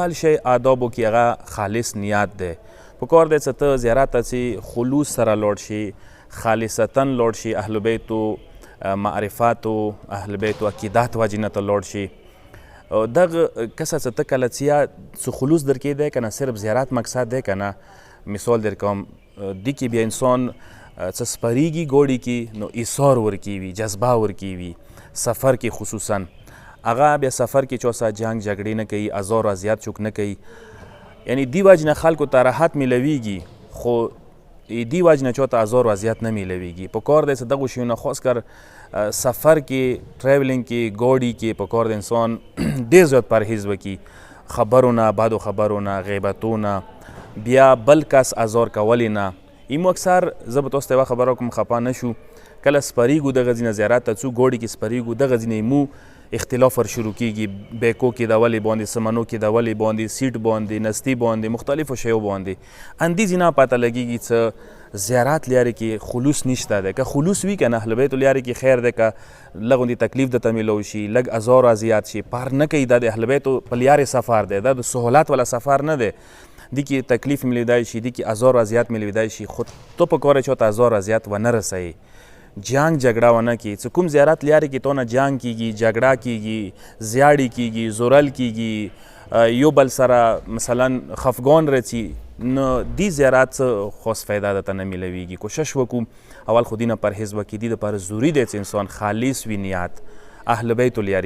اول شی آدابو کې هغه خالص نیت دی. پکار دی چې ته زیارت ته چې خلوص سره لاړ شي، خالصتاً لاړ شي، اهل بیتو معرفاتو اهل بیتو عقیدات وجې نه ته لاړ شي. دغه کسه چې ته کله چې یا څه خلوص درکې دی که نه صرف زیارت مقصد دی که نه مثال در کوم دې کې بیا انسان څه سپریږي ګوډي کې نو ایثار ورکې وي، جذبه ورکې وي. سفر کې خصوصاً هغه بیا سفر کې چا سره جنګ جګړې نه کوي، ازار و اذیت څوک نه کوي. یعنی دې وجې نه خلکو ته راحت میلویږي خو دې وجې نه چاته ازار و اذیت نه میلویږي. پکار دی چې دغو شیونه خاص کر سفر کې ټریولینګ کې ګاډي کې پکار دی انسان ډېر زیات پرهیز وکړي، خبرو نه، بدو خبرو نه، غیبتو نه، بیا بل کس ازار کولې نه. ایمو اکثر زه به تاسو ته یوه خبره وکړم خفه نه شو، کله سپریږو دغه ځای نه زیارت ته ځو ګاډي کې سپریږو دغه ځای نه مو اختلاف ور شروع کیږي، بیکو کې د ولې باندې، سمنو کې د ولې باندې، سیټ باندې، نستی باندې، مختلفو شیو باندې. اندې ځای نه پته لګیږي چې زیارت لیارې کې خلوص نشته دی. که خلوص وي که نه اهل بیتو لیارې کې خیر دی، که لږ غوندې تکلیف درته میلو شي، لږ ازار و اذیت شي، پار نه کوي. دا د اهل بیتو په لیارې سفر دی، دا د سهولت والا سفر نه دی. دې کې تکلیف میلیدای شي، دې کې ازار و اذیت میلیدای شي، خو تو پکار دی چاته ازار و اذیت ونه رسوي، جنگ جګړه ونه کړي. چې کوم زیارت لیارې کې تو نه جنګ کیږي، جګړه کیږي، زیاړې کیږي، زورل کیږي، یو بل سره مثلا خفګان رسي، نو دې زیارت څه خاص فایده درته نه میلویږي. کوشش وکړو اول خو دې نه پرهیز وکړي. دې دپاره ضروري دی چې انسان خالص وي نیت اهل بیتو لیارې